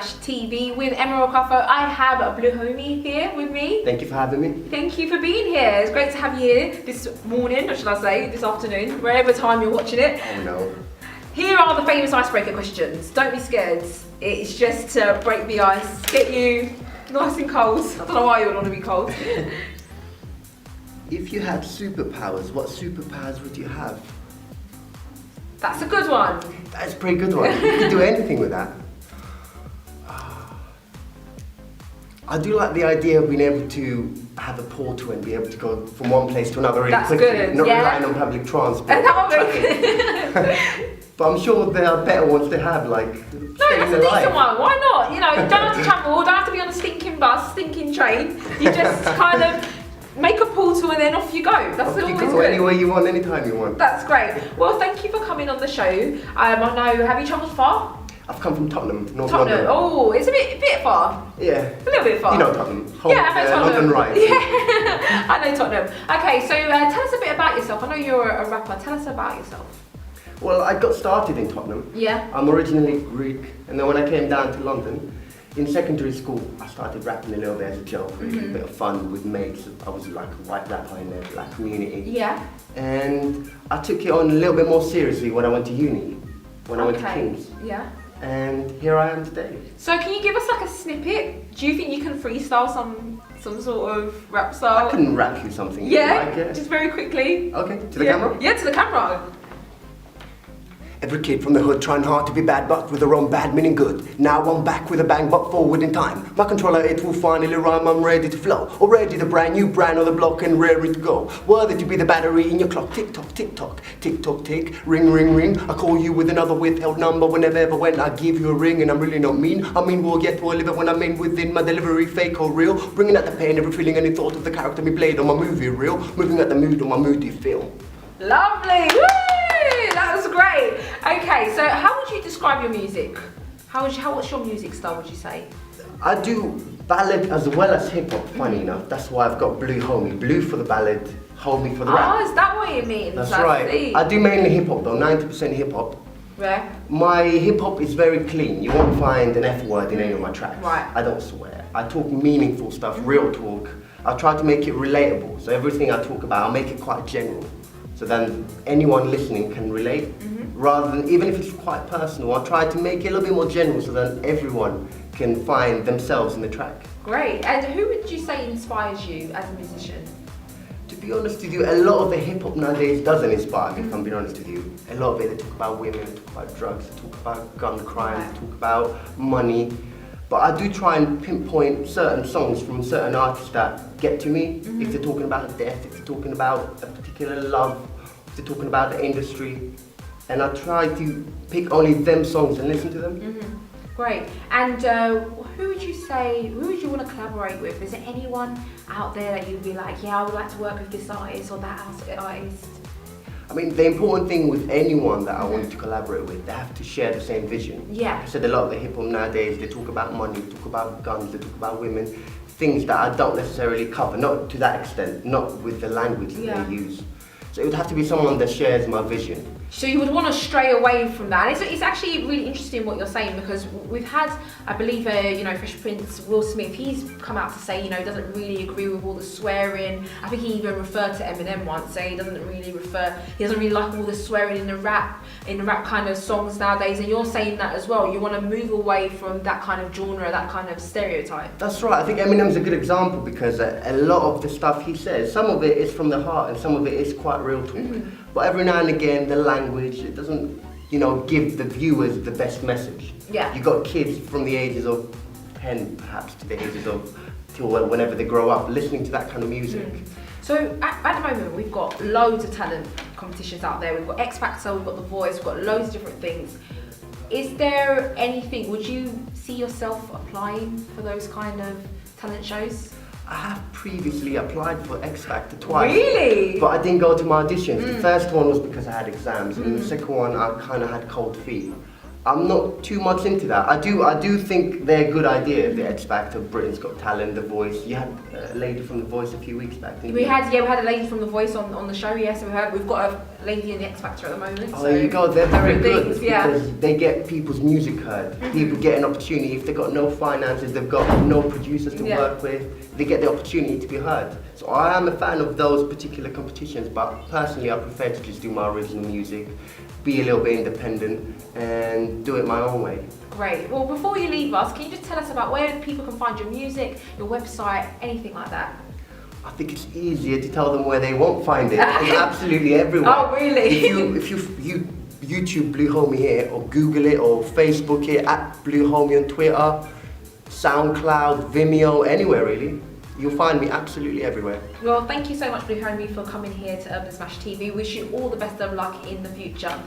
TV with Eman Akwafo. I have Bluehomie here with me. Thank you for having me. Thank you for being here. It's great to have you here this morning, or should I say this afternoon, wherever time you're watching it. Oh no. Here are the famous icebreaker questions. Don't be scared. It's just to break the ice, get you nice and cold. I don't know why you would want to be cold. If you had superpowers, what superpowers would you have? That's a good one. That's a pretty good one. You could do anything with that. I do like the idea of being able to have a portal and be able to go from one place to another really That's quickly, good, not yeah. relying on public transport. That But I'm sure there are better ones to have, like No, that's a decent one. Why not? You know, you don't have to travel, don't have to be on a stinking bus, stinking train. You just kind of make a portal and then off you go. That's you always can go good. anywhere you want, anytime you want. That's great. Well, thank you for coming on the show. I know, have you travelled far? I've come from Tottenham, North Tottenham. London. Oh, it's a bit far. Yeah. A little bit far. You know Tottenham. Yeah, I know Tottenham. London Rise. Yeah, I know Tottenham. Okay, so tell us a bit about yourself. I know you're a rapper. Tell us about yourself. Well, I got started in Tottenham. Yeah. I'm originally Greek, and then when I came down to London, in secondary school, I started rapping a little bit as a joke, really, a bit of fun with mates. I was like a white rapper in the black community. Yeah. And I took it on a little bit more seriously when I went to uni, when I went to King's. Yeah. And here I am today. So can you give us like a snippet? Do you think you can freestyle some sort of rap style? I can rap you something. If Yeah, you like it. just very quickly. Okay, to the camera? Yeah, to the camera. Every kid from the hood trying hard to be bad, but with their own bad meaning good. Now I'm back with a bang, but forward in time. My controller, it will finally rhyme, I'm ready to flow. Already the brand new brand on the block and ready to go. Worthy to be the battery in your clock. Tick tock, tick tock, tick tock, tick. Ring, ring, ring. I call you with another withheld number whenever, ever, when I give you a ring, and I'm really not mean. I mean, we'll get to a live it when I'm in within my delivery, fake or real. Bringing out the pain, every feeling, any thought of the character me played on my movie reel. Moving at the mood on my moody feel. Lovely. Woo! That was great. Okay, so how would you describe your music? What's your music style, would you say? I do ballad as well as hip hop, funny enough. That's why I've got Bluehomie. Blue for the ballad, homie for the rap. Oh, is that what it means? That's I right. see. I do mainly hip hop though, 90% hip hop. Yeah. My hip hop is very clean. You won't find an F word in any of my tracks. Right. I don't swear. I talk meaningful stuff, real talk. I try to make it relatable. So everything I talk about, I'll make it quite general. So then anyone listening can relate. Rather than, even if it's quite personal, I try to make it a little bit more general so that everyone can find themselves in the track. Great. And who would you say inspires you as a musician? To be honest with you, a lot of the hip hop nowadays doesn't inspire me, if I'm being honest with you. A lot of it, they talk about women, they talk about drugs, they talk about gun crime, they talk about money. But I do try and pinpoint certain songs from certain artists that get to me. If they're talking about death, if they're talking about a particular love, if they're talking about the industry. And I try to pick only them songs and listen to them. Great. And who would you want to collaborate with? Is there anyone out there that you'd be like, yeah, I would like to work with this artist or that artist? I mean, the important thing with anyone that I want to collaborate with, they have to share the same vision. Yeah. Like I said, a lot of the hip hop nowadays, they talk about money, they talk about guns, they talk about women, things that I don't necessarily cover, not to that extent, not with the language that they use. So it would have to be someone that shares my vision. So you would want to stray away from that. And it's actually really interesting what you're saying, because we've had, I believe, Fresh Prince, Will Smith, he's come out to say, he doesn't really agree with all the swearing. I think he even referred to Eminem once, saying he doesn't really like all the swearing in the rap kind of songs nowadays. And you're saying that as well. You want to move away from that kind of genre, that kind of stereotype. That's right. I think Eminem's a good example because a lot of the stuff he says, some of it is from the heart and some of it is quite real talk. But every now and again, the language, it doesn't, give the viewers the best message. Yeah. You got kids from the ages of 10, perhaps, to the ages of, till whenever they grow up, listening to that kind of music. So at the moment, we've got loads of talent competitions out there. We've got X Factor, we've got The Voice, we've got loads of different things. Is there anything, would you see yourself applying for those kind of talent shows? I have previously applied for X Factor twice. Really? But I didn't go to my auditions. The first one was because I had exams, and the second one I kind of had cold feet. I'm not too much into that. I do think they're good ideas. The X Factor, Britain's Got Talent, The Voice. You had a lady from The Voice a few weeks back, didn't We you? had a lady from The Voice on the show. Yes, we've got a lady in the X Factor at the moment. Oh, so there you go. They're there very are good things, yeah. because they get people's music heard. People get an opportunity. If they've got no finances, they've got no producers to work with, they get the opportunity to be heard. So I am a fan of those particular competitions, but personally I prefer to just do my original music, be a little bit independent and do it my own way. Great. Well, before you leave us, can you just tell us about where people can find your music, your website, anything like that? I think it's easier to tell them where they won't find it. It's absolutely everywhere. Oh, really? If you YouTube Bluehomie here, or Google it, or Facebook it, at Bluehomie on Twitter, SoundCloud, Vimeo, anywhere really. You'll find me absolutely everywhere. Well, thank you so much, Bluehomie, for coming here to Urban Smash TV. Wish you all the best of luck in the future.